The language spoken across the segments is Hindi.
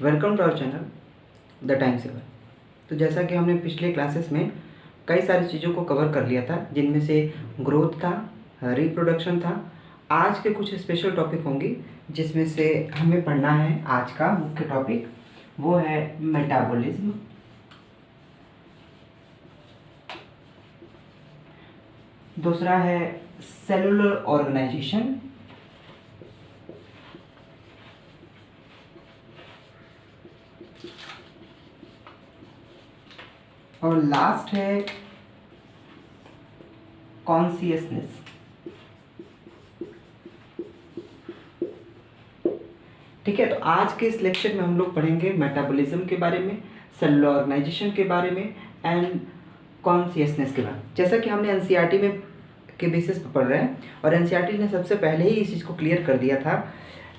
Welcome to our channel the time saver. तो जैसा कि हमने पिछले क्लासेस में कई सारी चीज़ों को कवर कर लिया था, जिनमें से ग्रोथ था, रिप्रोडक्शन था। आज के कुछ स्पेशल टॉपिक होंगे जिसमें से हमें पढ़ना है। आज का मुख्य टॉपिक वो है मेटाबॉलिज्म, दूसरा है सेलुलर ऑर्गेनाइजेशन, और लास्ट है कॉन्शियसनेस। ठीक है, तो आज के इस लेक्चर में हम लोग पढ़ेंगे मेटाबॉलिज्म के बारे में, सेलुलर ऑर्गेनाइजेशन के बारे में एंड कॉन्शियसनेस के बारे में। जैसा कि हमने एनसीईआरटी में के बेसिस पर पढ़ रहे हैं, और एनसीईआरटी ने सबसे पहले ही इस चीज़ को क्लियर कर दिया था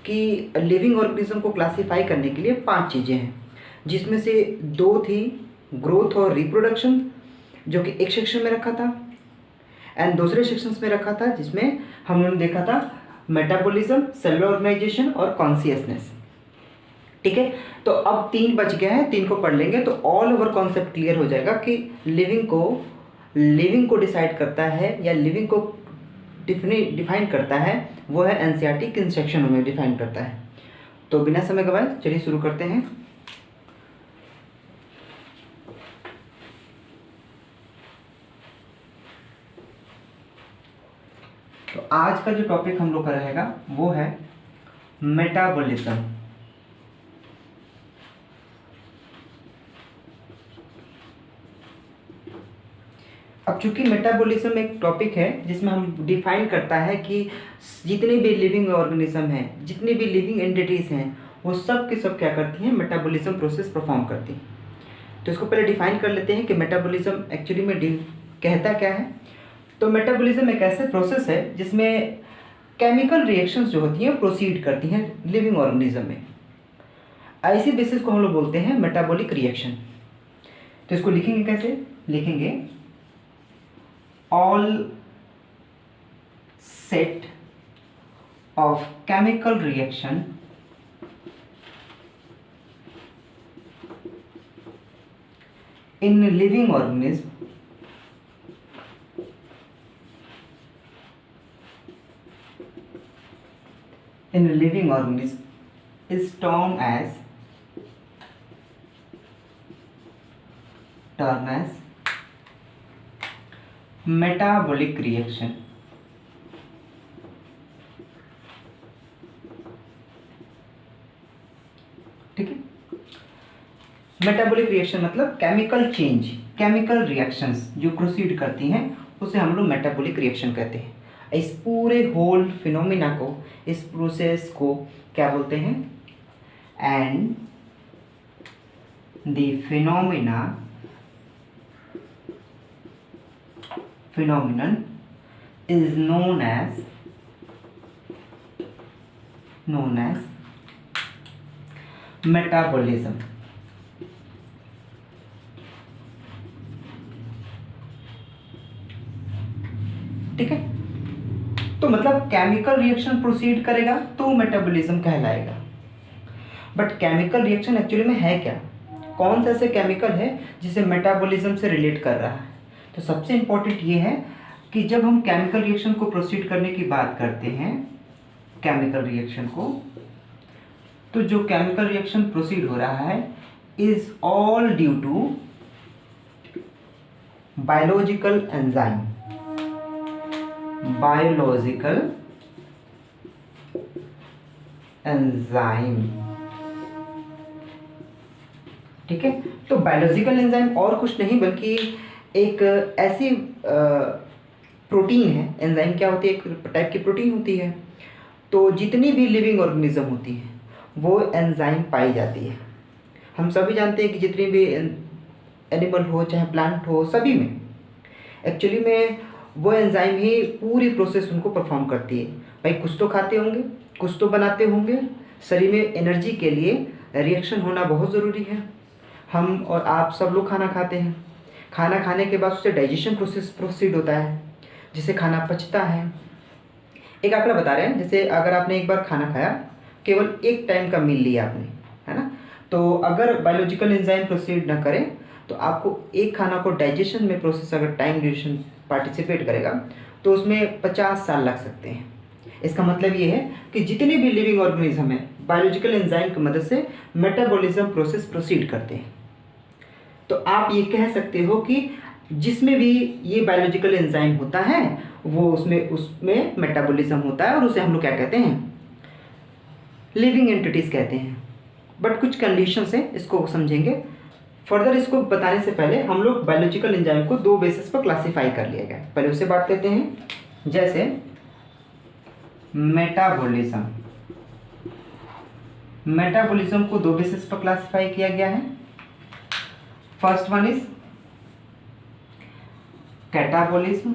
कि लिविंग ऑर्गेनिज्म को क्लासीफाई करने के लिए 5 चीज़ें हैं, जिसमें से 2 थी ग्रोथ और रिप्रोडक्शन, जो कि एक सेक्शन में रखा था, एंड दूसरे सेक्शंस में रखा था जिसमें हमने देखा था मेटाबॉलिज्म, सेलुलर ऑर्गेनाइजेशन और कॉन्शियसनेस। ठीक है, तो अब 3 बच गए हैं, 3 को पढ़ लेंगे तो ऑल ओवर कॉन्सेप्ट क्लियर हो जाएगा कि लिविंग को डिसाइड करता है या लिविंग को डिफाइन करता है वो है एनसीईआरटी किन सेक्शनों में डिफाइन करता है। तो बिना समय गवाए चलिए शुरू करते हैं। तो आज का जो टॉपिक हम लोग का रहेगा वो है मेटाबॉलिज्म। अब चूंकि मेटाबॉलिज्म एक टॉपिक है जिसमें हम डिफाइन करता है कि जितने भी लिविंग ऑर्गेनिज्म हैं, जितनी भी लिविंग एंटिटीज हैं, वो सब के सब क्या करती हैं, मेटाबॉलिज्म प्रोसेस परफॉर्म करती हैं। तो इसको पहले डिफाइन कर लेते हैं कि मेटाबॉलिज्म एक्चुअली में कहता क्या है। तो मेटाबॉलिज्म एक ऐसे प्रोसेस है जिसमें केमिकल रिएक्शंस जो होती हैं प्रोसीड करती हैं लिविंग ऑर्गेनिज्म में। ऐसी बेसिस को हम लोग बोलते हैं मेटाबॉलिक रिएक्शन। तो इसको लिखेंगे कैसे? लिखेंगे all set of chemical reaction in living organism is termed as metabolic reaction. ठीक है, मेटाबॉलिक रिएक्शन मतलब केमिकल चेंज, केमिकल रिएक्शंस जो प्रोसीड करती हैं उसे हम लोग मेटाबॉलिक रिएक्शन कहते हैं। इस पूरे होल फिनोमिना को, इस प्रोसेस को क्या बोलते हैं? And the phenomenon is known as metabolism। ठीक है, तो मतलब केमिकल रिएक्शन प्रोसीड करेगा तो मेटाबॉलिज्म कहलाएगा। बट केमिकल रिएक्शन एक्चुअली में है क्या? कौन सा ऐसे केमिकल है जिसे मेटाबॉलिज्म से रिलेट कर रहा है? तो सबसे इम्पोर्टेंट ये है कि जब हम केमिकल रिएक्शन को प्रोसीड करने की बात करते हैं, केमिकल रिएक्शन को, तो जो केमिकल रिएक्शन प्रोसीड हो रहा है is all due to biological enzyme. ठीक है, तो बायोलॉजिकल एंजाइम और कुछ नहीं बल्कि एक ऐसी प्रोटीन है। एंजाइम क्या होती है? एक टाइप की प्रोटीन होती है। तो जितनी भी लिविंग ऑर्गेनिज्म होती है वो एंजाइम पाई जाती है। हम सभी जानते हैं कि जितनी भी एनिमल हो चाहे प्लांट हो, सभी में एक्चुअली में वो एंजाइम ही पूरी प्रोसेस उनको परफॉर्म करती है। भाई कुछ तो खाते होंगे, कुछ तो बनाते होंगे। शरीर में एनर्जी के लिए रिएक्शन होना बहुत ज़रूरी है। हम और आप सब लोग खाना खाते हैं, खाना खाने के बाद उससे डाइजेशन प्रोसेस प्रोसीड होता है जिससे खाना पचता है। एक आंकड़ा बता रहे हैं, जैसे अगर आपने एक बार खाना खाया, केवल एक टाइम का मील लिया आपने, है ना, तो अगर बायोलॉजिकल एंजाइम प्रोसीड ना करें तो आपको एक खाना को डाइजेशन में प्रोसेस अगर टाइम ड्यूरेशन पार्टिसिपेट करेगा तो उसमें 50 साल लग सकते हैं। इसका मतलब ये है कि जितने भी लिविंग ऑर्गेनिज्म हैं बायोलॉजिकल एंजाइम की मदद से मेटाबॉलिज्म प्रोसेस प्रोसीड करते हैं। तो आप ये कह सकते हो कि जिसमें भी ये बायोलॉजिकल एंजाइम होता है वो उसमें मेटाबॉलिज्म होता है और उसे हम लोग क्या कहते हैं, लिविंग एंटिटीज कहते हैं। बट कुछ कंडीशंस हैं, इसको समझेंगे। फर्दर इसको बताने से पहले हम लोग बायोलॉजिकल एंजाइम को दो बेसिस पर क्लासीफाई कर लिया गया, पहले उससे बात करते हैं। जैसे मेटाबॉलिज्म, मेटाबॉलिज्म को दो बेसिस पर क्लासीफाई किया गया है। First one is catabolism,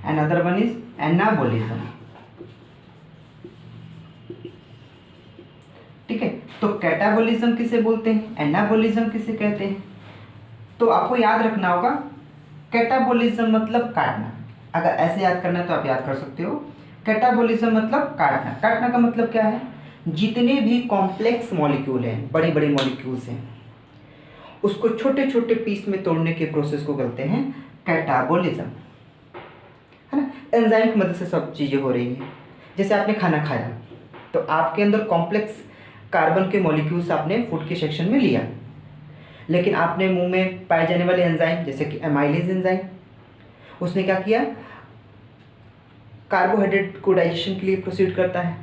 another one is anabolism. ठीक है, तो कैटाबॉलिज्म किसे बोलते हैं, एनाबॉलिज्म किसे कहते हैं? तो आपको याद रखना होगा कैटाबॉलिज्म मतलब काटना। अगर ऐसे याद करना है तो आप याद कर सकते हो। कैटाबॉलिज्म मतलब काटना। काटना का मतलब क्या है, जितने भी कॉम्प्लेक्स मॉलिक्यूल हैं, बड़े बड़े मॉलिक्यूल्स हैं, उसको छोटे छोटे पीस में तोड़ने के प्रोसेस को कहते हैं कैटाबॉलिज्म, है ना। एंजाइम की मदद से सब चीज़ें हो रही हैं। जैसे आपने खाना खाया तो आपके अंदर कॉम्प्लेक्स कार्बन के मॉलिक्यूल्स आपने फूड के सेक्शन में लिया, लेकिन आपने मुंह में पाए जाने वाले एंजाइम जैसे कि एमाइलेज एंजाइम, उसने क्या किया, कार्बोहाइड्रेट को डाइजेशन के लिए प्रोसीड करता है।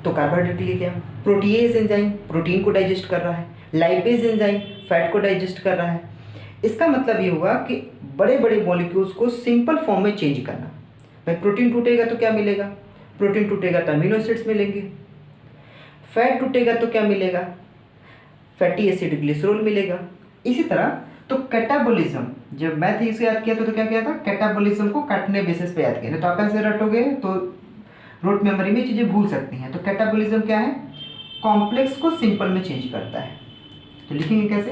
तो कार्बोहाइड्रेट के लिए क्या, प्रोटीएज एंजाइम प्रोटीन को डाइजेस्ट कर रहा है, लाइपेज एंजाइम फैट को डाइजेस्ट कर रहा है। इसका मतलब ये हुआ कि बड़े बड़े मॉलिक्यूल्स को सिंपल फॉर्म में चेंज करना। भाई प्रोटीन टूटेगा तो क्या मिलेगा, प्रोटीन टूटेगा तो अमीनो एसिड्स मिलेंगे, फैट टूटेगा तो क्या मिलेगा, फैटी एसिड ग्लिसरॉल मिलेगा। इसी तरह तो कैटाबॉलिज्म, जब मैथ इसे याद किया तो क्या किया था, कैटाबॉलिज्म को काटने बेसिस पे याद किया। नहीं तो आप ऐसे रटोगे तो रूट मेमोरी में चीज़ें भूल सकती हैं। तो कैटाबॉलिज्म क्या है, कॉम्प्लेक्स को सिंपल में चेंज करता है। तो लिखेंगे कैसे,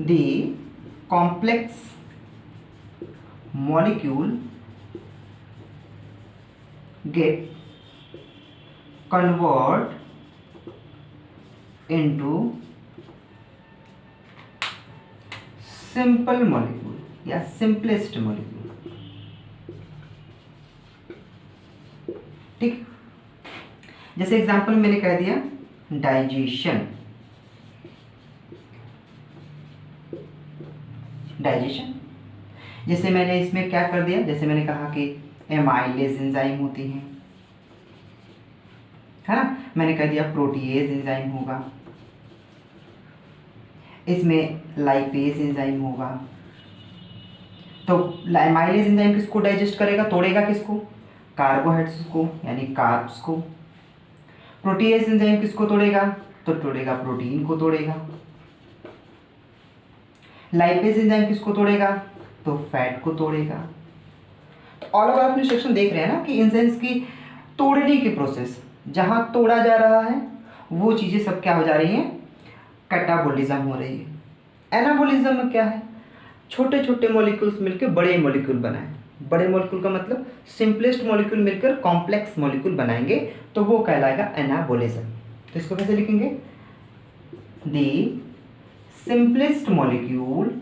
the complex molecule get convert into simple molecule या simplest molecule। ठीक, जैसे एग्जांपल मैंने कह दिया डाइजेशन, डाइजेशन जैसे मैंने इसमें क्या कर दिया, जैसे मैंने कहा कि एमाइलेज एंजाइम होती हैं, है ना। मैंने कह दिया प्रोटीएज एंजाइम होगा, इसमें लाइपेज एंजाइम होगा। तो एमाइलेज एंजाइम किसको डाइजेस्ट करेगा, तोड़ेगा किसको, कार्बोहाइड्रेट्स को यानी कार्ब्स को। प्रोटीएज एंजाइम किसको तोड़ेगा, तो तोड़ेगा प्रोटीन को तोड़ेगा। लाइपेज एंजाइम किसको तोड़ेगा, तो फैट को तोड़ेगा। तो ऑल ओवर आपने सेक्शन देख रहे हैं ना कि एंजाइम्स की तोड़ने की प्रोसेस, जहाँ तोड़ा जा रहा है वो चीज़ें सब क्या हो जा रही हैं, कैटाबॉलिज्म हो रही है। एनाबॉलिज्म में क्या है, छोटे छोटे मॉलिक्यूल्स मिलकर बड़े मॉलिक्यूल बनाए। बड़े मॉलिक्यूल का मतलब सिंपलेस्ट मॉलिक्यूल मिलकर कॉम्प्लेक्स मॉलिक्यूल बनाएंगे, तो वो कहलाएगा एनाबॉलिज्म। तो इसको कैसे लिखेंगे, the simplest molecule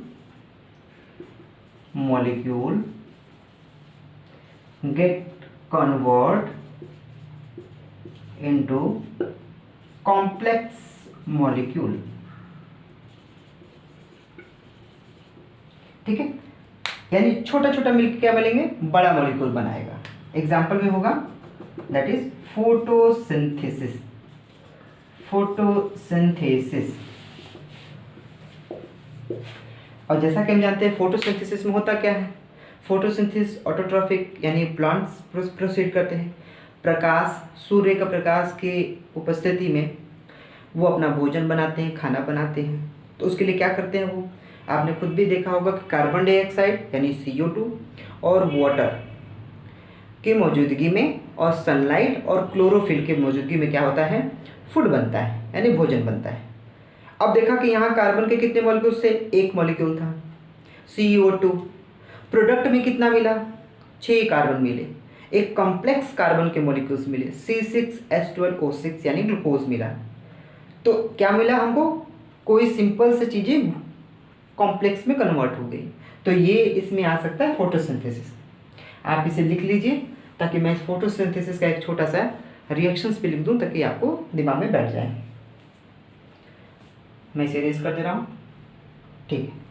gate convert into complex molecule। ठीक है, यानी छोटा छोटा मिलकर क्या बनेंगे, बड़ा मॉलिक्यूल बनाएगा। एग्जाम्पल में होगा दैट इज फोटोसिंथेसिस। फोटोसिंथेसिस, और जैसा कि हम जानते हैं फोटोसिंथेसिस में होता क्या है, फोटोसिंथेसिस ऑटोट्रॉफिक यानी प्लांट्स प्रोसीड करते हैं। प्रकाश, सूर्य का प्रकाश की उपस्थिति में वो अपना भोजन बनाते हैं, खाना बनाते हैं। तो उसके लिए क्या करते हैं वो, आपने खुद भी देखा होगा कि कार्बन डाइऑक्साइड यानी CO2 और वाटर की मौजूदगी में और सनलाइट और क्लोरोफिल की मौजूदगी में क्या होता है, फूड बनता है यानी भोजन बनता है। अब देखा कि यहाँ कार्बन के कितने मॉलिक्यूल से, एक मॉलिक्यूल था CO2। प्रोडक्ट में कितना मिला, 6 कार्बन मिले। एक कॉम्प्लेक्स कार्बन के मॉलिक्यूल्स मिले, C6H12O6 यानी ग्लूकोज मिला। तो क्या मिला हमको, कोई सिंपल से चीज़ें कॉम्प्लेक्स में कन्वर्ट हो गई। तो ये इसमें आ सकता है फोटोसिंथेसिस। आप इसे लिख लीजिए ताकि मैं इस फोटोसिंथेसिस का एक छोटा सा रिएक्शंस पे लिख दूं ताकि आपको दिमाग में बैठ जाए। मैं इसे इरेज कर दे रहा हूँ, ठीक है।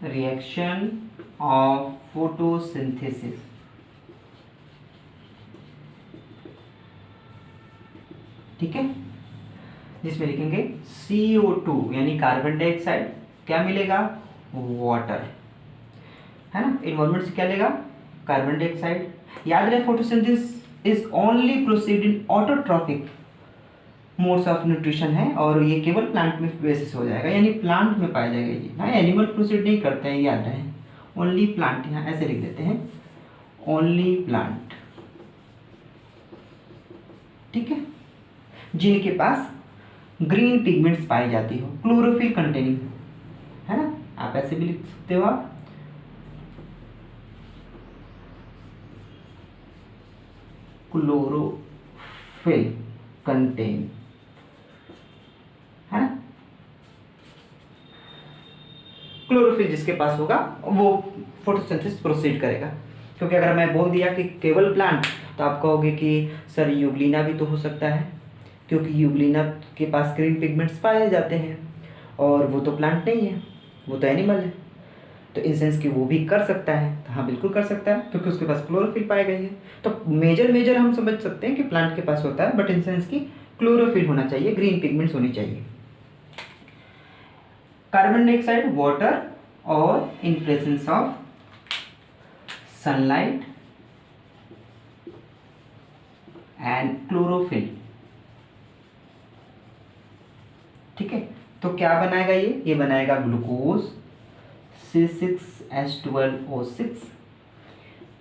रिएक्शन ऑफ फोटोसिंथेसिस, ठीक है, जिसमें लिखेंगे CO2 यानी कार्बन डाइऑक्साइड, क्या मिलेगा, वाटर, है ना। इन्वायरमेंट से क्या लेगा, कार्बन डाइऑक्साइड। याद रहे photosynthesis is only proceed in autotrophic modes of nutrition है और ये केवल प्लांट में बेसिस हो जाएगा, यानी प्लांट में पाया जाएगा ये। हाँ, एनिमल प्रोसीड नहीं करते हैं, याद रहे, ओनली प्लांट, यहाँ ऐसे लिख देते हैं, ओनली प्लांट, ठीक है, जिनके पास ग्रीन पिगमेंट्स पाई जाती हो, क्लोरोफिल कंटेनिंग, है ना। आप ऐसे भी लिख सकते हो, आप क्लोरोफिल कंटेन, है ना। क्लोरोफिल जिसके पास होगा वो फोटोसिंथेसिस प्रोसीड करेगा। क्योंकि अगर मैं बोल दिया कि केवल प्लांट, तो आप कहोगे कि सर यूग्लिना भी तो हो सकता है, क्योंकि यूग्लिना के पास ग्रीन पिगमेंट्स पाए जाते हैं और वो तो प्लांट नहीं है, वो तो एनिमल है। तो इन सेंस कि वो भी कर सकता है, तो हाँ बिल्कुल कर सकता है, क्योंकि उसके पास क्लोरोफिल पाई गई है। तो मेजर हम समझ सकते हैं कि प्लांट के पास होता है, बट इन सेंस की क्लोरोफिल होना चाहिए, ग्रीन पिगमेंट्स होनी चाहिए। कार्बन डाइऑक्साइड, वाटर और in presence of sunlight and chlorophyll, ठीक है। तो क्या बनाएगा ये बनाएगा ग्लूकोज C6H12O6।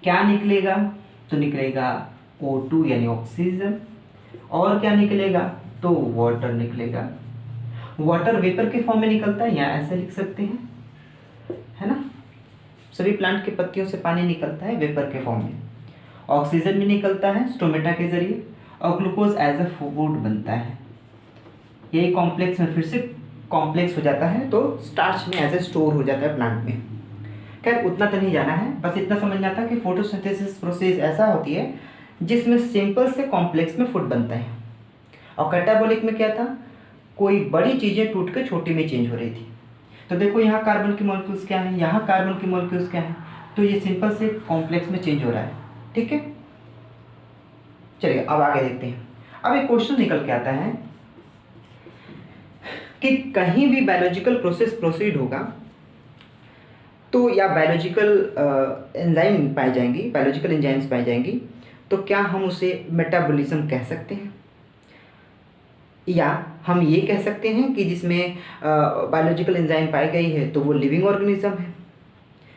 क्या निकलेगा, तो निकलेगा O2 यानी ऑक्सीजन, और क्या निकलेगा, तो वाटर निकलेगा। वाटर वेपर के फॉर्म में निकलता है, यहाँ ऐसे लिख सकते हैं, है ना। सभी प्लांट के पत्तियों से पानी निकलता है वेपर के फॉर्म में। ऑक्सीजन भी निकलता है स्टोमेटा के जरिए, और ग्लूकोज एज अ फूड बनता है। यही कॉम्प्लेक्स में फिर से कॉम्प्लेक्स हो जाता है, तो स्टार्च में एज ए स्टोर हो जाता है प्लांट में। खैर उतना तो नहीं जाना है, बस इतना समझना था कि फोटोसिंथेसिस प्रोसेस ऐसा होती है जिसमें सिंपल से कॉम्प्लेक्स में फूड बनता है। और कैटाबॉलिक में क्या था, कोई बड़ी चीज़ें टूट के छोटी में चेंज हो रही थी। तो देखो यहाँ कार्बन की मॉलिक्यूल्स क्या है, यहाँ कार्बन की मॉलिक्यूल्स क्या है, तो ये सिंपल से कॉम्प्लेक्स में चेंज हो रहा है, ठीक है। चलिए अब आगे देखते हैं। अब एक क्वेश्चन निकल के आता है कि कहीं भी बायोलॉजिकल प्रोसेस प्रोसीड होगा तो, या बायोलॉजिकल एंजाइम पाई जाएंगी, बायोलॉजिकल एंजाइम्स पाई जाएंगी, तो क्या हम उसे मेटाबॉलिज्म कह सकते हैं, या हम ये कह सकते हैं कि जिसमें बायोलॉजिकल एंजाइम पाई गई है तो वो लिविंग ऑर्गेनिज्म है,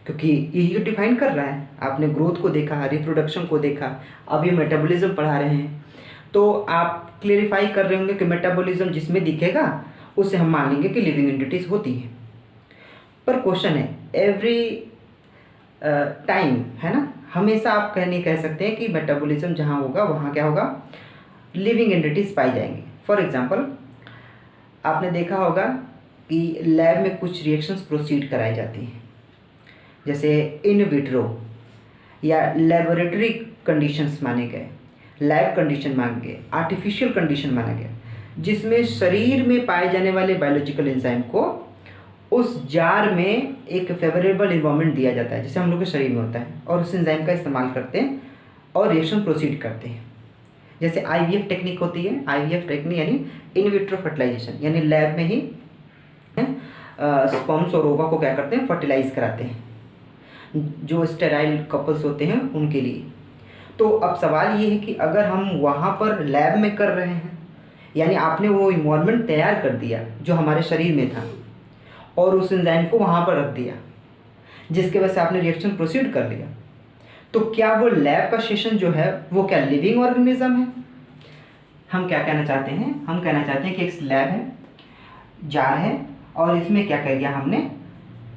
क्योंकि यही तो डिफाइन कर रहा है। आपने ग्रोथ को देखा, रिप्रोडक्शन को देखा, अभी मेटाबॉलिज्म पढ़ा रहे हैं, तो आप क्लेरिफाई कर रहे होंगे कि मेटाबॉलिज्म जिसमें दिखेगा उसे हम मान लेंगे कि लिविंग एंटिटीज होती हैं। पर क्वेश्चन है, एवरी टाइम, है ना, हमेशा आप नहीं कह सकते हैं कि मेटाबॉलिज्म जहाँ होगा वहाँ क्या होगा, लिविंग एंटिटीज पाई जाएंगे। फॉर एग्जांपल आपने देखा होगा कि लैब में कुछ रिएक्शंस प्रोसीड कराई जाती हैं, जैसे इन विट्रो या लेबोरेटरी कंडीशंस माने गए, लैब कंडीशन माने गए, आर्टिफिशियल कंडीशन माना गया, जिसमें शरीर में पाए जाने वाले बायोलॉजिकल एंजाइम को उस जार में एक फेवरेबल इन्वायरमेंट दिया जाता है, जैसे हम लोग के शरीर में होता है, और उस एंजाइम का इस्तेमाल करते हैं और रिएक्शन प्रोसीड करते हैं। जैसे IVF टेक्निक होती है, IVF टेक्निक यानी इन विट्रो फर्टिलाइजेशन, यानी लैब में ही स्पर्म्स और ओवा को क्या करते हैं, फर्टिलाइज कराते हैं। जो स्टेराइल कपल्स होते हैं उनके लिए। तो अब सवाल ये है कि अगर हम वहाँ पर लैब में कर रहे हैं, यानी आपने वो इन्वायरमेंट तैयार कर दिया जो हमारे शरीर में था और उस एंजाइम को वहाँ पर रख दिया जिसके वजह से आपने रिएक्शन प्रोसीड कर लिया, तो क्या वो लैब का सेशन जो है वो क्या लिविंग ऑर्गेनिज्म है? हम क्या कहना चाहते हैं? हम कहना चाहते हैं कि एक लैब है, जार है, और इसमें क्या कर दिया हमने?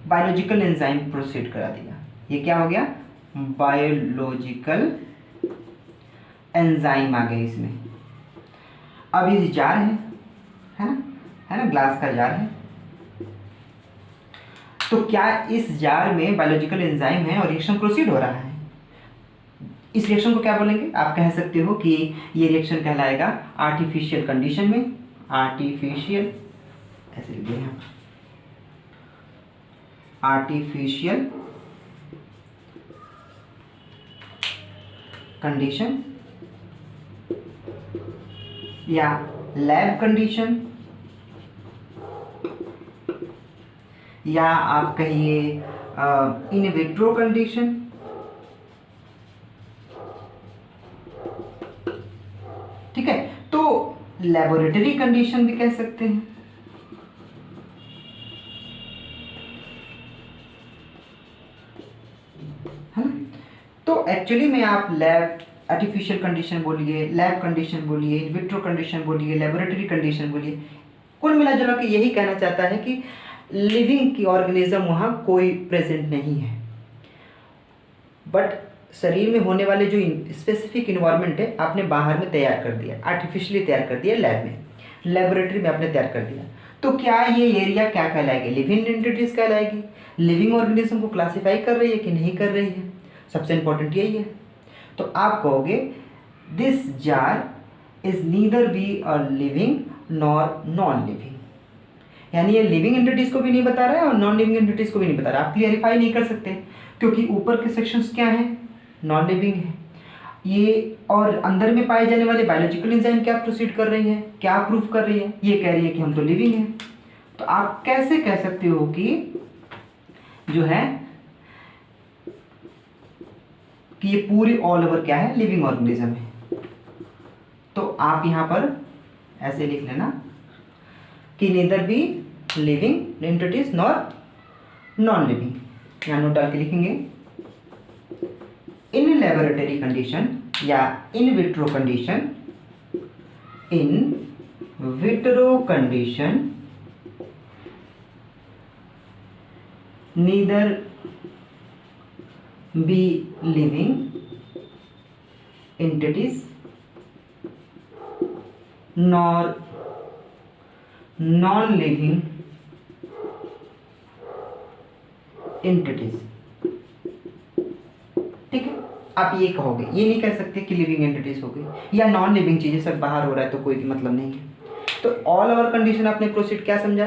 बायोलॉजिकल एंजाइम प्रोसीड करा दिया। ये क्या हो गया? बायोलॉजिकल एंजाइम आ गए इसमें। अब ये जार है ना, है ना, ग्लास का जार है। तो क्या इस जार में बायोलॉजिकल एंजाइम है और रिएक्शन प्रोसीड हो रहा है? इस रिएक्शन को क्या बोलेंगे? आप कह सकते हो कि ये रिएक्शन कहलाएगा आर्टिफिशियल कंडीशन में, आर्टिफिशियल, ऐसे लिख दिए हैं, आर्टिफिशियल कंडीशन या लैब कंडीशन, या आप कहिए इन विट्रो कंडीशन, ठीक है। तो लेबोरेटरी कंडीशन भी कह सकते हैं, है ना। तो एक्चुअली में आप लैब आर्टिफिशियल कंडीशन बोलिए, लैब कंडीशन बोलिए, विट्रो कंडीशन बोलिए, लेबोरेटरी कंडीशन बोलिए, कुल मिला जुला के यही कहना चाहता है कि लिविंग की ऑर्गेनिज्म वहाँ कोई प्रेजेंट नहीं है, बट शरीर में होने वाले जो स्पेसिफिक इन्वायरमेंट है आपने बाहर में तैयार कर दिया, आर्टिफिशियली तैयार कर दिया, लैब में, लेबोरेटरी में आपने तैयार कर दिया। तो क्या ये एरिया क्या कहलाएगी? लिविंग एंटिटीज कहलाएगी। लिविंग ऑर्गेनिज्म को क्लासीफाई कर रही है कि नहीं कर रही है? सबसे इंपॉर्टेंट यही है। तो आप कहोगे this jar is neither be a living nor non living, यानी ये लिविंग एंटिटीज को भी नहीं बता रहा है और नॉन लिविंग एंटिटीज को भी नहीं बता रहा। आप क्लियरिफाई नहीं कर सकते क्योंकि ऊपर के सेक्शंस क्या हैं? नॉन लिविंग है ये, और अंदर में पाए जाने वाले बायोलॉजिकल एंजाइम क्या प्रोसीड कर रही है, क्या प्रूफ कर रही है? ये कह रही है कि हम तो लिविंग हैं। तो आप कैसे कह सकते हो कि जो है कि ये पूरी ऑल ओवर क्या है? लिविंग ऑर्गेनिज्म है। तो आप यहां पर ऐसे लिख लेना कि neither be living entities nor non living, यहां नोट डाल के लिखेंगे इन लेबोरेटरी कंडीशन या in vitro condition, in vitro condition neither be living entities nor non living entities, ठीक है। आप ये कहोगे, ये नहीं कह सकते कि लिविंग एंटिटीज हो गई या नॉन लिविंग चीजें सब बाहर हो रहा है तो कोई मतलब नहीं है। तो ऑल ओवर कंडीशन आपने प्रोसीड क्या समझा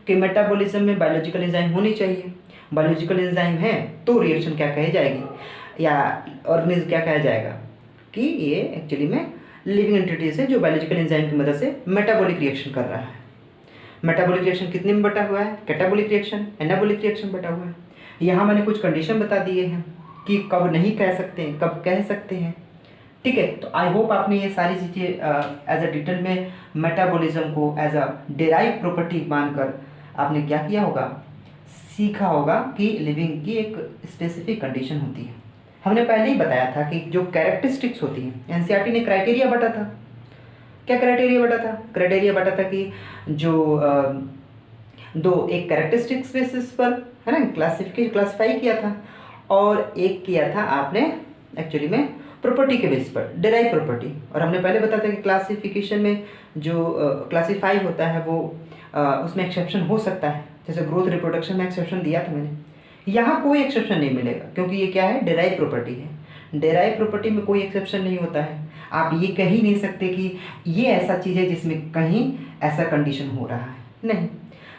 कि मेटाबॉलिज्म में बायोलॉजिकल एंजाइम होनी चाहिए, बायोलॉजिकल एंजाइम है तो रिएक्शन क्या कही जाएगी या ऑर्गेनिज्म क्या कहा जाएगा कि ये एक्चुअली में लिविंग एंटिटीज है जो बायोलॉजिकल एंजाइम की मदद से मेटाबॉलिक रिएक्शन कर रहा है। मेटाबॉलिक रिएक्शन कितने में बटा हुआ है? कैटाबॉलिक रिएक्शन, एनाबॉलिक रिएक्शन बटा हुआ है। यहाँ मैंने कुछ कंडीशन बता दिए हैं कि कब नहीं कह सकते हैं, कब कह सकते हैं, ठीक है। तो आई होप आपने ये सारी चीज़ें एज अ डिटेल में मेटाबॉलिज्म को एज अ डेराइव प्रॉपर्टी मानकर आपने क्या किया होगा, सीखा होगा कि लिविंग की एक स्पेसिफिक कंडीशन होती है। हमने पहले ही बताया था कि जो कैरेक्टरिस्टिक्स होती हैं, एनसीईआरटी ने क्राइटेरिया बता था। क्या क्राइटेरिया बता था? क्राइटेरिया बता था कि जो दो, एक कैरेक्टरिस्टिक्स बेसिस पर है ना क्लासिफाई किया था, और एक किया था आपने एक्चुअली में प्रॉपर्टी के बेस पर, डेराइव प्रॉपर्टी। और हमने पहले बताया था कि क्लासिफिकेशन में जो क्लासीफाई होता है वो उसमें एक्सेप्शन हो सकता है, जैसे ग्रोथ रिप्रोडक्शन में एक्सेप्शन दिया था मैंने। यहाँ कोई एक्सेप्शन नहीं मिलेगा क्योंकि ये क्या है? डेराइव प्रॉपर्टी है। डेराइव प्रॉपर्टी में कोई एक्सेप्शन नहीं होता है। आप ये कह ही नहीं सकते कि ये ऐसा चीज़ है जिसमें कहीं ऐसा कंडीशन हो रहा है, नहीं।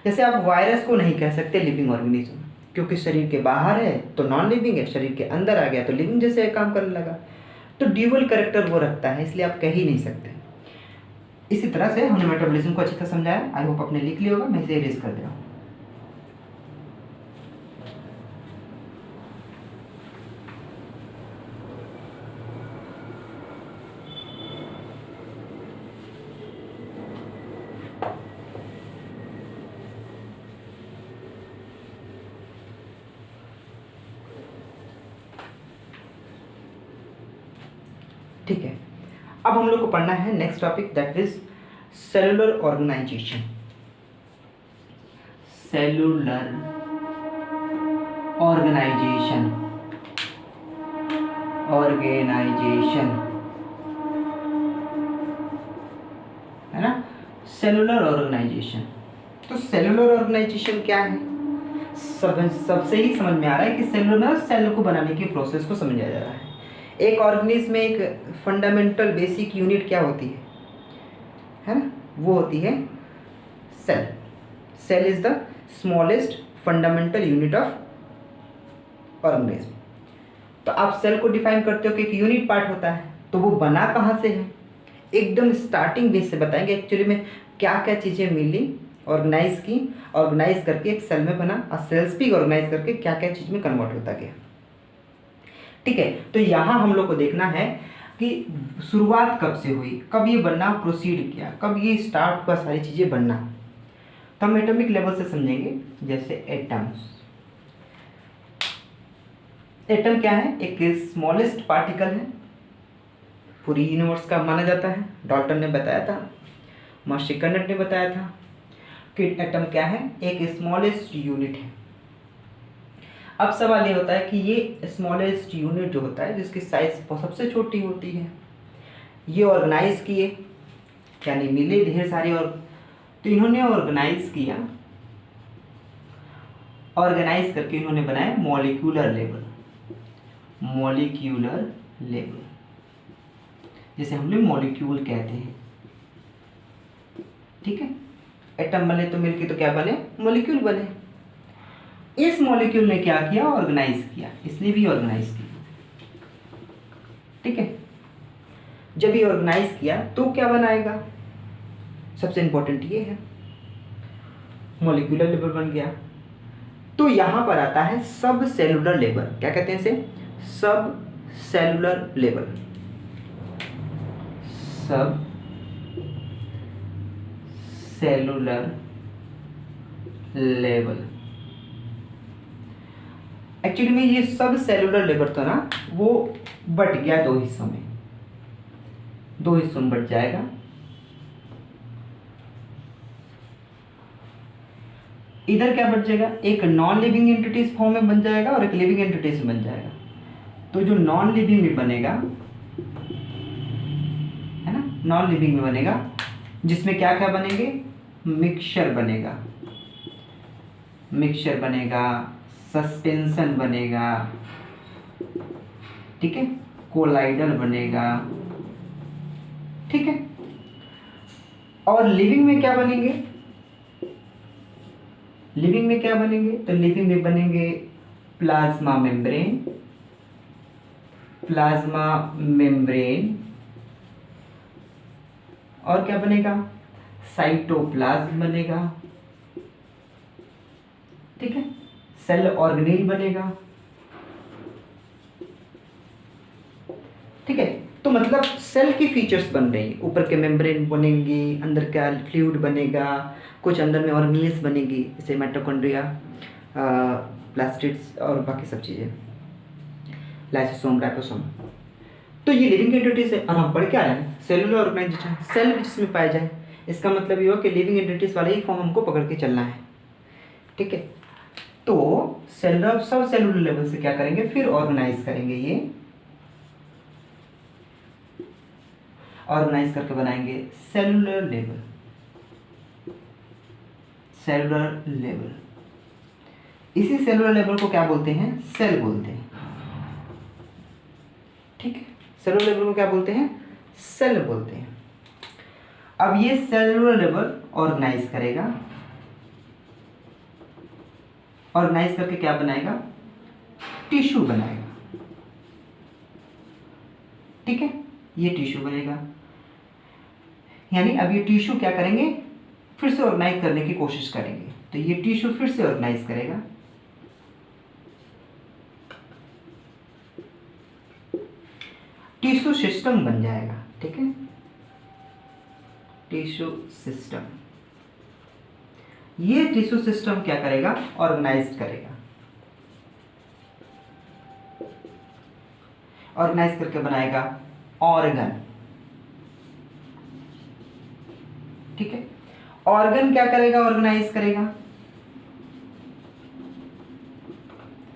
जैसे आप वायरस को नहीं कह सकते लिविंग ऑर्गेनिज्म, क्योंकि शरीर के बाहर है तो नॉन लिविंग है, शरीर के अंदर आ गया तो लिविंग जैसे काम करने लगा। तो ड्यूअल कैरेक्टर वो रखता है, इसलिए आप कह ही नहीं सकते। इसी तरह से हमने मेटाबॉलिज्म को अच्छी तरह समझाया। आई होप आपने लिख लिया होगा, मैं इसे इरेज कर दे रहा हूँ। अब हम लोग को पढ़ना है next topic, that is cellular organisation. Cellular organisation, organisation है ना, सेलुलर ऑर्गेनाइजेशन। तो सेलुलर ऑर्गेनाइजेशन क्या है? सबसे ही समझ में आ रहा है कि सेलुलर, सेल को बनाने की प्रोसेस को समझा जा रहा है। एक ऑर्गेनिज्म में एक फंडामेंटल बेसिक यूनिट क्या होती है ना, वो होती है cell. Cell is the smallest fundamental unit of organism. तो आप सेल को डिफाइन करते हो कि एक यूनिट पार्ट होता है, तो वो बना कहाँ से है? एकदम स्टार्टिंग बेस से बताएंगे एक्चुअली में क्या क्या चीज़ें मिली, ऑर्गेनाइज की, ऑर्गेनाइज करके एक सेल में बना, और सेल्स भी ऑर्गेनाइज करके क्या क्या चीज़ में कन्वर्ट होता गया। ठीक है, तो यहाँ हम लोग को देखना है कि शुरुआत कब से हुई, कब ये बनना प्रोसीड किया, कब ये स्टार्ट हुआ सारी चीज़ें बनना। तो हम एटॉमिक लेवल से समझेंगे। जैसे एटम्स, एटम क्या है? एक स्मॉलेस्ट पार्टिकल है, पूरी यूनिवर्स का माना जाता है। डाल्टन ने बताया था, मार्शल कर्नेट ने बताया था कि एटम क्या है? एक स्मॉलेस्ट यूनिट है। अब सवाल ये होता है कि ये स्मॉलेस्ट यूनिट जो होता है, जिसकी साइज सबसे छोटी होती है, ये ऑर्गेनाइज किए, यानी मिले ढेर सारे, और तो इन्होंने ऑर्गेनाइज किया, ऑर्गेनाइज करके इन्होंने बनाया मॉलिक्यूलर लेवल। मॉलिक्यूलर लेवल जिसे हम लोग मॉलिक्यूल कहते हैं। ठीक है, एटम बने तो मिलके तो क्या बने? मॉलिक्यूल बने। इस मॉलिक्यूल ने क्या किया? ऑर्गेनाइज किया, इसने भी ऑर्गेनाइज किया। ठीक है, जब ये ऑर्गेनाइज किया तो क्या बनाएगा? सबसे इंपॉर्टेंट ये है, मॉलिक्यूलर लेवल बन गया। तो यहां पर आता है सब सेलुलर लेवल। क्या कहते हैं इसे? सब सेलुलर लेवल। सब सेलुलर लेवल। एक्चुअली में ये सब सेलुलर लेवल था ना, वो बट गया दो हिस्सों में, दो हिस्सों में बट जाएगा। इधर क्या बच जाएगा? एक नॉन लिविंग एंटिटीज फॉर्म में बन जाएगा और एक लिविंग एंटिटीज में बन जाएगा। तो जो नॉन लिविंग में बनेगा है ना, नॉन लिविंग में बनेगा, जिसमें क्या क्या बनेंगे? मिक्सचर बनेगा, मिक्सचर बनेगा, सस्पेंशन बनेगा, ठीक है, कोलाइडल बनेगा। ठीक है, और लिविंग में क्या बनेंगे? लिविंग में क्या बनेंगे? तो लिविंग में बनेंगे प्लाज्मा मेम्ब्रेन, प्लाज्मा मेम्ब्रेन, और क्या बनेगा? साइटोप्लाज्म बनेगा। ठीक है, सेल ऑर्गेनेल बनेगा। ठीक है, तो मतलब सेल की फीचर्स बन रही है। ऊपर के मेम्ब्रेन बनेंगी, अंदर का फ्लूइड बनेगा, कुछ अंदर में ऑर्गेनेल्स बनेगी, जैसे माइटोकॉन्ड्रिया, प्लास्टिड्स और बाकी सब चीज़ें, लाइसोसोम, राइबोसोम। तो ये लिविंग एंटिटीज है, और हम पढ़ के आ रहे हैं सेलुलर ऑर्गेनाइजेशन, सेल जिसमें पाया जाए। इसका मतलब ये हो कि लिविंग एंटिटीज वाले ही फॉर्म हमको पकड़ के चलना है। ठीक है, तो सेलुलर, सब सेलुलर लेवल से क्या करेंगे? फिर ऑर्गेनाइज करेंगे, ये ऑर्गेनाइज करके बनाएंगे सेलुलर लेवल। सेलुलर लेवल, इसी सेलुलर लेवल को क्या बोलते हैं? सेल बोलते हैं। ठीक है, सेलुलर लेवल को क्या बोलते हैं? सेल बोलते हैं। अब ये सेलुलर लेवल ऑर्गेनाइज करेगा, ऑर्गेनाइज करके क्या बनाएगा? टिश्यू बनाएगा। ठीक है, ये टिश्यू बनेगा, यानी अब ये टिश्यू क्या करेंगे? फिर से ऑर्गेनाइज करने की कोशिश करेंगे। तो ये टिश्यू फिर से ऑर्गेनाइज करेगा, टिश्यू सिस्टम बन जाएगा। ठीक है, टिश्यू सिस्टम, ये टिश्यू सिस्टम क्या करेगा? ऑर्गेनाइज करेगा, ऑर्गेनाइज करके बनाएगा ऑर्गन। ठीक है। ऑर्गन क्या करेगा, ऑर्गेनाइज करेगा,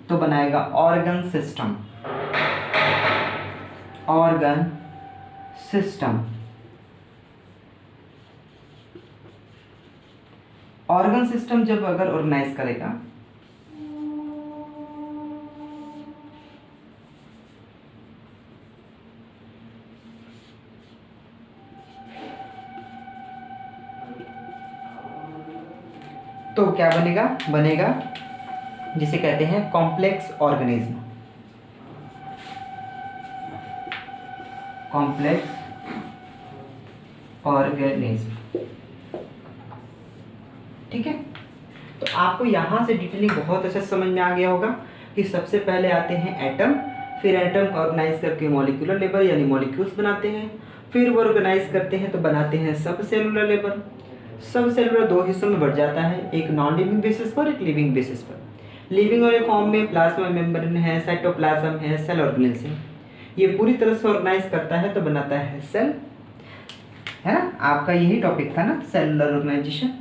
तो बनाएगा organ system. Organ system, organ system जब अगर ऑर्गेनाइज करेगा तो क्या बनेगा, बनेगा जिसे कहते हैं कॉम्प्लेक्स ऑर्गेनिज्म। कॉम्प्लेक्स ऑर्गेनिज्म, ठीक है। तो आपको यहाँ से डिटेलिंग बहुत अच्छा समझ में आ गया होगा कि सबसे पहले आते हैं एटम, फिर एटम ऑर्गेनाइज करके मॉलिक्यूलर लेवल यानी मॉलिक्यूल्स बनाते हैं, फिर वो ऑर्गेनाइज करते हैं तो बनाते हैं सब सेलुलर लेवल। सब सेलुलर दो हिस्सों में बढ़ जाता है, एक नॉन लिविंग बेसिस पर, एक लिविंग बेसिस पर। लिविंग वाले फॉर्म में प्लाज्मा मेम्ब्रेन है, साइटोप्लाज्म है, सेल ऑर्गेनेल्स है। ये पूरी तरह से ऑर्गेनाइज करता है तो बनाता है सेल, है ना। आपका यही टॉपिक था ना, सेलुलर ऑर्गेनाइजेशन।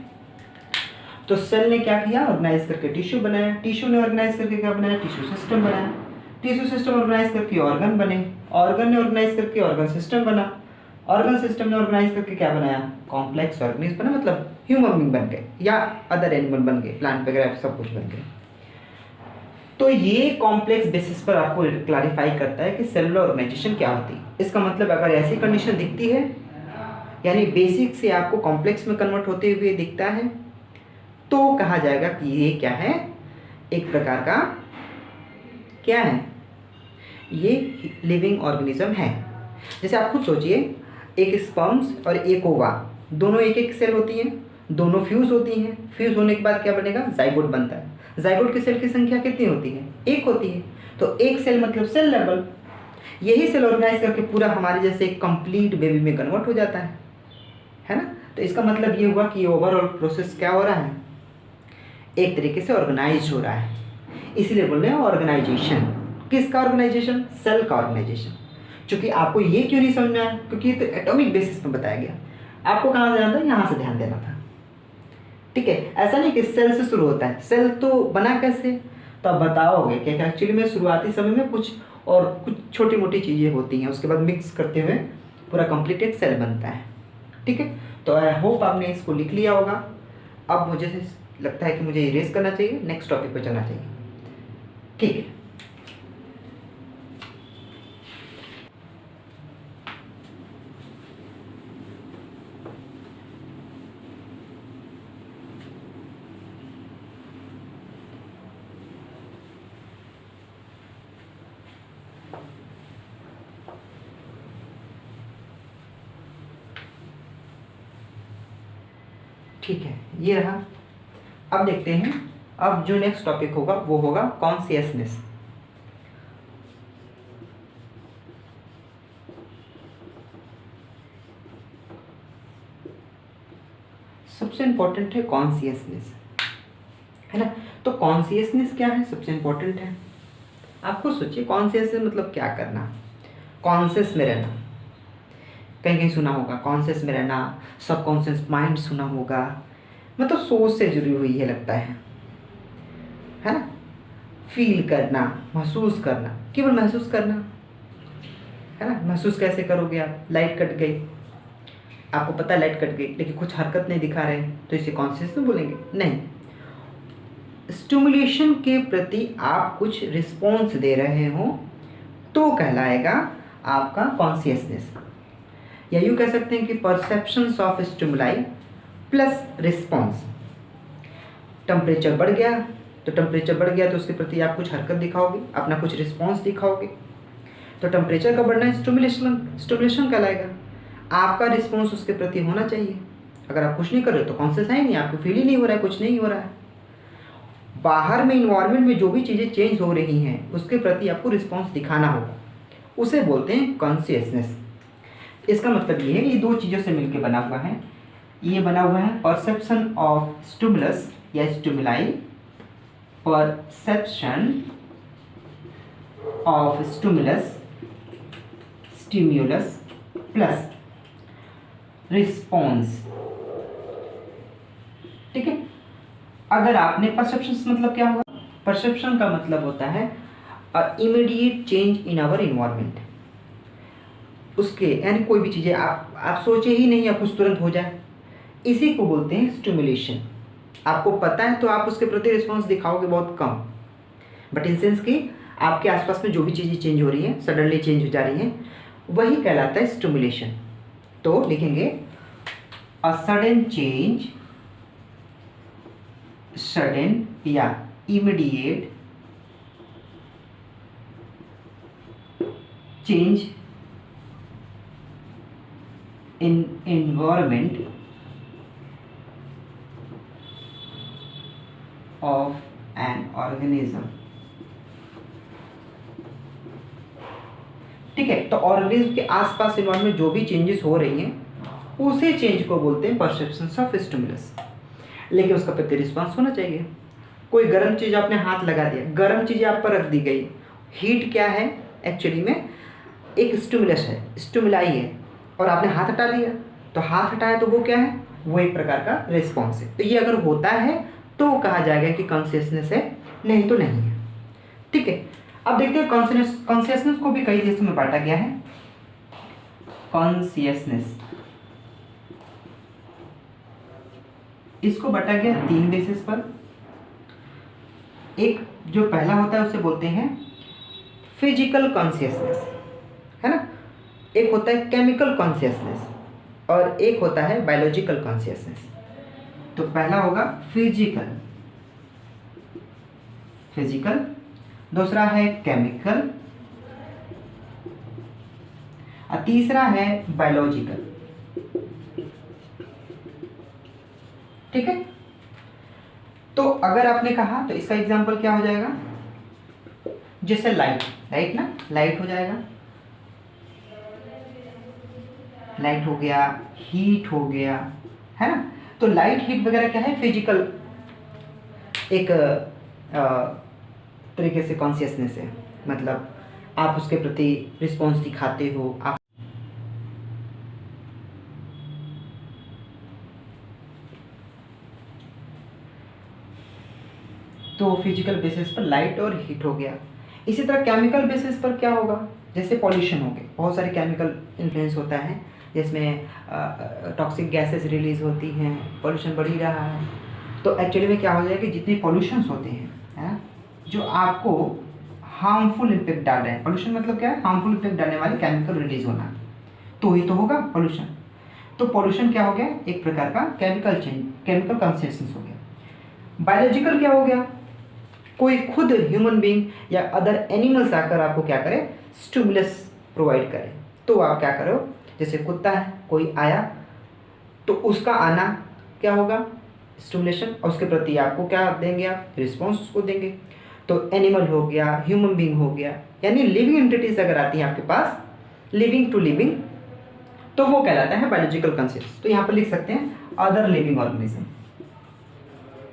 तो सेल ने क्या किया, ऑर्गेनाइज करके टिश्यू बनाया, टिश्यू ने ऑर्गेनाइज करके क्या बनाया, टिश्यू सिस्टम बनाया, टिश्यू सिस्टम ऑर्गेनाइज करके ऑर्गन बने, ऑर्गन ने ऑर्गेनाइज करके ऑर्गन सिस्टम बना, ऑर्गन सिस्टम ने ऑर्गेनाइज करके क्या बनाया, कॉम्प्लेक्स ऑर्गेनिज्म बना, मतलब ह्यूमन बीइंग बन गए या अदर एनिमल बन गए, प्लांट वगैरह सब कुछ बन गए। तो ये कॉम्प्लेक्स बेसिस पर आपको क्लैरिफाई करता है कि सेलुलर ऑर्गेनाइजेशन क्या होती है। इसका मतलब अगर ऐसी कंडीशन दिखती है, यानी बेसिक से आपको कॉम्प्लेक्स में कन्वर्ट होते हुए दिखता है, तो कहा जाएगा कि ये क्या है, एक प्रकार का क्या है, ये लिविंग ऑर्गेनिज्म है। जैसे आप खुद सोचिए, एक स्पर्म्स और एक ओवा, दोनों एक एक सेल होती हैं, दोनों फ्यूज होती हैं, फ्यूज होने के बाद क्या बनेगा, जाइगोट बनता है। जाइगोट की सेल की संख्या कितनी होती है, एक होती है। तो एक सेल मतलब सेल लेवल, यही सेल ऑर्गेनाइज करके पूरा हमारे जैसे एक कंप्लीट बेबी में कन्वर्ट हो जाता है ना। तो इसका मतलब ये हुआ कि ओवरऑल प्रोसेस क्या हो रहा है, एक तरीके से ऑर्गेनाइज हो रहा है। इसलिए बोल रहे हैं ऑर्गेनाइजेशन। किसका ऑर्गेनाइजेशन, सेल का ऑर्गेनाइजेशन। क्योंकि आपको ये क्यों नहीं समझ में आया, क्योंकि ये तो एटॉमिक बेसिस पर बताया गया। आपको कहाँ ध्यान था, यहाँ से ध्यान देना था, ठीक है। ऐसा नहीं कि सेल से शुरू होता है, सेल तो बना कैसे, तो आप बताओगे कि एक्चुअली में शुरुआती समय में कुछ छोटी मोटी चीज़ें होती हैं, उसके बाद मिक्स करते हुए पूरा कंप्लीट एक सेल बनता है, ठीक है। तो आई होप आपने इसको लिख लिया होगा। अब मुझे लगता है कि मुझे इरेज करना चाहिए, नेक्स्ट टॉपिक पर चलना चाहिए, ठीक है। ठीक है, ये रहा। अब देखते हैं, अब जो नेक्स्ट टॉपिक होगा वो होगा कॉन्शियसनेस। सबसे इंपॉर्टेंट है कॉन्शियसनेस, है ना। तो कॉन्शियसनेस क्या है, सबसे इंपॉर्टेंट है। आप खुद सोचिए, कॉन्शियसनेस मतलब क्या करना, कॉन्शियस में रहना। कहीं कहीं सुना होगा कॉन्शियस में रहना, सबकॉन्शियस माइंड सुना होगा, मतलब सोच से जुड़ी हुई है लगता है ना। फील करना, महसूस करना, केवल महसूस करना, है ना। महसूस कैसे करोगे आप, लाइट कट गई, आपको पता है लाइट कट गई, लेकिन कुछ हरकत नहीं दिखा रहे हैं, तो इसे कॉन्शियस में बोलेंगे नहीं। स्टिमुलेशन के प्रति आप कुछ रिस्पॉन्स दे रहे हो तो कहलाएगा आपका कॉन्शियसनेस। या यूँ कह सकते हैं कि perceptions of stimuli plus response. Temperature बढ़ गया तो उसके प्रति आप कुछ हरकत दिखाओगे, अपना कुछ रिस्पॉन्स दिखाओगे, तो टेम्परेचर का बढ़ना स्टिमुलेशन कहलाएगा। आपका रिस्पॉन्स उसके प्रति होना चाहिए। अगर आप कुछ नहीं कर रहे तो कॉन्शियस है ही नहीं, आपको फील ही नहीं हो रहा है, कुछ नहीं हो रहा है। बाहर में इन्वायरमेंट में जो भी चीज़ें चेंज हो रही हैं उसके प्रति आपको रिस्पॉन्स दिखाना होगा, उसे बोलते हैं कॉन्शियसनेस। इसका मतलब ये है, ये दो चीज़ों से मिलकर बना हुआ है। ये बना हुआ है परसेप्शन ऑफ स्टिमुलस या stimuli, perception of stimulus plus response ठीक है। अगर आपने परसेप्शन मतलब क्या हुआ, परसेप्शन का मतलब होता है immediate change in our environment. उसके यानी कोई भी चीज़ें आप सोचे ही नहीं या कुछ तुरंत हो जाए, इसी को बोलते हैं स्टिमुलेशन। आपको पता है तो आप उसके प्रति रिस्पॉन्स दिखाओगे बहुत कम, बट इन सेंस कि आपके आसपास में जो भी चीज़ें चेंज हो रही हैं, सडनली चेंज हो जा रही हैं, वही कहलाता है स्टिमुलेशन। तो लिखेंगे अ सडन चेंज, सडन या immediate change in environment of an organism. ठीक है, तो ऑर्गेनिज्म के आसपास एनवायरनमेंट जो भी चेंजेस हो रही हैं, उसे चेंज को बोलते हैं परसेप्शंस ऑफ स्टिमुलस। लेकिन उसका प्रति रिस्पॉन्स होना चाहिए। कोई गर्म चीज़ आपने हाथ लगा दिया, गर्म चीज़ आप पर रख दी गई, हीट क्या है एक्चुअली में, एक स्टिमुलस है, स्टिमुलाई है, और आपने हाथ हटा लिया, तो हाथ हटाया तो वो क्या है, वो एक प्रकार का रिस्पॉन्स है। तो ये अगर होता है तो कहा जाएगा कि कॉन्शियसनेस है, नहीं तो नहीं है। ठीक है, अब देखते हैं कॉन्शियसनेस को भी कई हिस्सों में बांटा गया है। कॉन्शियसनेस इसको बांटा गया 3 बेसिस पर। एक जो पहला होता है उसे बोलते हैं फिजिकल कॉन्शियसनेस, है ना। एक होता है केमिकल कॉन्शियसनेस और एक होता है बायोलॉजिकल कॉन्शियसनेस। तो पहला होगा फिजिकल, दूसरा है केमिकल और तीसरा है बायोलॉजिकल। ठीक है, तो अगर आपने कहा तो इसका एग्जांपल क्या हो जाएगा, जैसे लाइट ना, लाइट हो जाएगा, लाइट हो गया, हीट हो गया, है ना। तो लाइट हीट वगैरह क्या है, फिजिकल एक तरीके से कॉन्शियसनेस है, मतलब आप उसके प्रति रिस्पॉन्स दिखाते हो। आप तो फिजिकल बेसिस पर लाइट और हीट हो गया। इसी तरह केमिकल बेसिस पर क्या होगा, जैसे पॉल्यूशन हो गए, बहुत सारे केमिकल इन्फ्लुएंस होता है, जिसमें टॉक्सिक गैसेस रिलीज होती हैं, पॉल्यूशन बढ़ ही रहा है। तो एक्चुअली में क्या हो जाएगा कि जितने पॉल्यूशंस होते हैं, है, जो आपको हार्मफुल इम्पैक्ट डाल रहे हैं, पॉल्यूशन मतलब क्या है, हार्मफुल इम्पैक्ट डालने वाले केमिकल रिलीज होना, तो ही तो होगा पॉल्यूशन। तो पॉल्यूशन क्या हो गया, एक प्रकार का केमिकल चेंज, केमिकल कॉन्शियसनेस हो गया। बायोलॉजिकल क्या हो गया, कोई खुद ह्यूमन बीइंग या अदर एनिमल्स आकर आपको क्या करे, स्टिमुलस प्रोवाइड करे। तो आप क्या करो, जैसे कुत्ता है, कोई आया तो उसका आना क्या होगा, स्टिमुलेशन, और उसके प्रति आपको क्या देंगे, आप रिस्पॉन्स उसको देंगे। तो एनिमल हो गया, ह्यूमन बीइंग हो गया, यानी लिविंग एंटिटीज अगर आती हैं आपके पास, लिविंग टू लिविंग, तो वो कहलाता है बायोलॉजिकल कॉन्शियस। तो यहाँ पर लिख सकते हैं other living organism,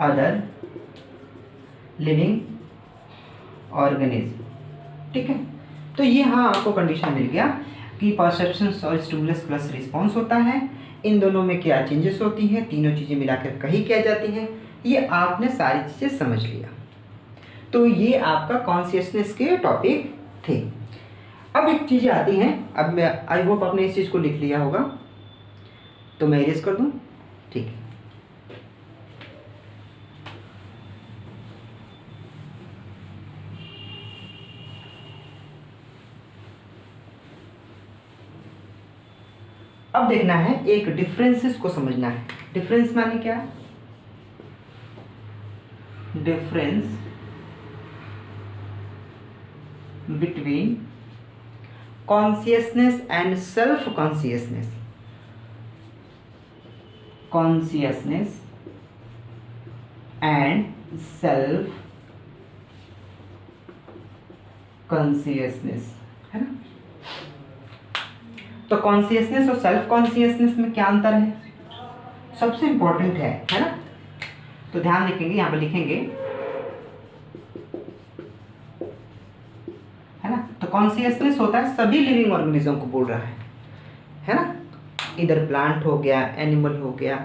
other living organism. ठीक है, तो ये हाँ आपको कंडीशन मिल गया कि परसेप्शन और स्टिमुलस प्लस रिस्पॉन्स होता है, इन दोनों में क्या चेंजेस होती हैं, तीनों चीज़ें मिलाकर कही क्या जाती हैं, ये आपने सारी चीज़ें समझ लिया। तो ये आपका कॉन्शियसनेस के टॉपिक थे। अब एक चीज़ें आती हैं, अब मैं आई होप आपने इस चीज़ को लिख लिया होगा, तो मैं इरेज कर दूं, ठीक है। अब देखना है, एक डिफरेंसेस को समझना है। डिफरेंस माने क्या, difference between consciousness and self consciousness, consciousness and self consciousness, है ना। तो कॉन्शियसनेस और सेल्फ कॉन्शियसनेस में क्या अंतर है, सबसे इंपॉर्टेंट है ना। तो ध्यान रखेंगे, यहाँ पर लिखेंगे, है ना। तो कॉन्शियसनेस होता है सभी लिविंग ऑर्गेनिज्म को बोल रहा है ना। इधर प्लांट हो गया, एनिमल हो गया,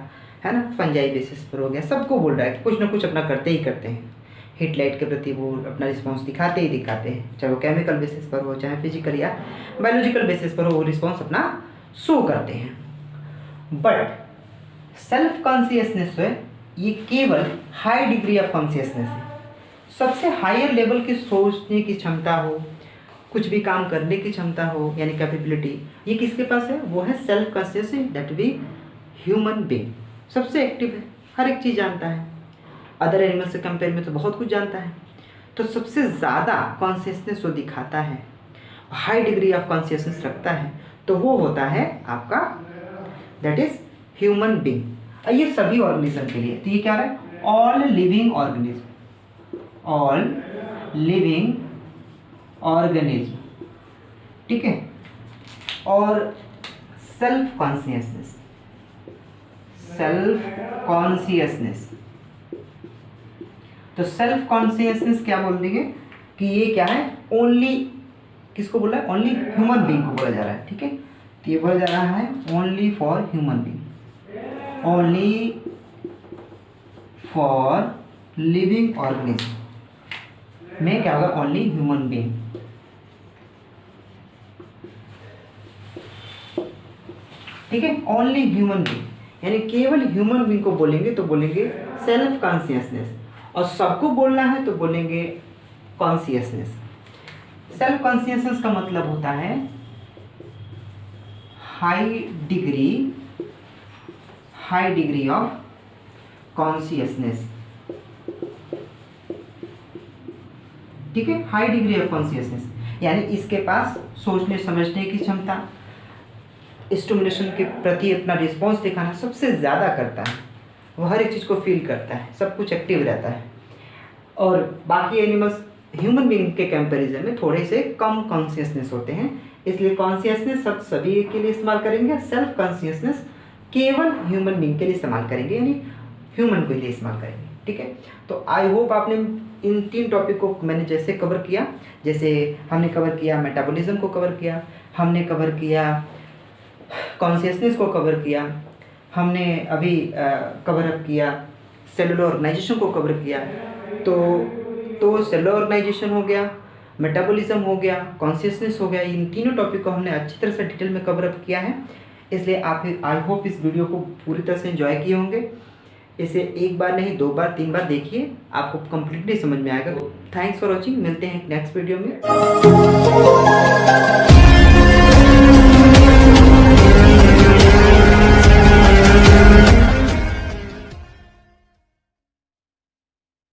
है ना, फंजाई बेसिस पर हो गया, सबको बोल रहा है कि कुछ ना कुछ अपना करते ही करते हैं, हीट लाइट के प्रति वो अपना रिस्पॉन्स दिखाते ही दिखाते हैं, चाहे वो केमिकल बेसिस पर हो चाहे फिजिकल या बायोलॉजिकल बेसिस पर हो, वो रिस्पॉन्स अपना शो करते हैं। बट सेल्फ कॉन्शियसनेस है ये केवल हाई डिग्री ऑफ कॉन्शियसनेस है, सबसे हायर लेवल की सोचने की क्षमता हो, कुछ भी काम करने की क्षमता हो, यानी कैपेबिलिटी, ये किसके पास है? वो है सेल्फ कॉन्शियस, दैट भी ह्यूमन बीइंग, सबसे एक्टिव है, हर एक चीज़ जानता है, अदर एनिमल से कंपेयर में तो बहुत कुछ जानता है। तो सबसे ज़्यादा कॉन्शियसनेस जो दिखाता है, हाई डिग्री ऑफ कॉन्शियसनेस रखता है, तो वो होता है आपका दैट इज ह्यूमन बीइंग। ये सभी ऑर्गेनिज्म के लिए, तो ये क्या है? All living organism, all living organism, ठीक है। और सेल्फ कॉन्शियसनेस, सेल्फ कॉन्शियसनेस, तो सेल्फ कॉन्शियसनेस क्या बोल देंगे कि ये क्या है? ओनली, किसको बोला है? ओनली ह्यूमन बीइंग को बोला जा रहा है, ठीक है। तो ये बोला जा रहा है only for human being, only for living organism में क्या होगा? ओनली ह्यूमन बीइंग, ठीक है, ओनली ह्यूमन बीइंग, यानी केवल ह्यूमन बीइंग को बोलेंगे तो बोलेंगे सेल्फ कॉन्शियसनेस, और सबको बोलना है तो बोलेंगे कॉन्शियसनेस। सेल्फ कॉन्शियसनेस का मतलब होता है हाई डिग्री ऑफ कॉन्शियसनेस, ठीक है, हाई डिग्री ऑफ कॉन्शियसनेस, यानी इसके पास सोचने समझने की क्षमता, स्टिमुलेशन के प्रति अपना रिस्पॉन्स दिखाना सबसे ज़्यादा करता है, वो हर एक चीज़ को फील करता है, सब कुछ एक्टिव रहता है। और बाकी एनिमल्स ह्यूमन बीइंग के कंपैरिजन में थोड़े से कम कॉन्शियसनेस होते हैं, इसलिए कॉन्शियसनेस सब सभी के लिए इस्तेमाल करेंगे, सेल्फ कॉन्शियसनेस केवल ह्यूमन बीइंग के लिए इस्तेमाल करेंगे, यानी ह्यूमन के लिए इस्तेमाल करेंगे, ठीक है। तो आई होप आपने इन 3 टॉपिक को मैंने जैसे कवर किया, जैसे हमने कवर किया मेटाबॉलिज्म को कवर किया, हमने कवर किया कॉन्शियसनेस को कवर किया, हमने अभी कवर अप किया सेलुलर ऑर्गेनाइजेशन को कवर किया, तो सेलुलर ऑर्गेनाइजेशन हो गया, मेटाबॉलिज्म हो गया, कॉन्शियसनेस हो गया, इन तीनों टॉपिक को हमने अच्छी तरह से डिटेल में कवर अप किया है। इसलिए आप आई होप इस वीडियो को पूरी तरह से एंजॉय किए होंगे। इसे 1 बार नहीं 2 बार 3 बार देखिए, आपको कंप्लीटली समझ में आएगा। थैंक्स फॉर वॉचिंग, मिलते हैं नेक्स्ट वीडियो में।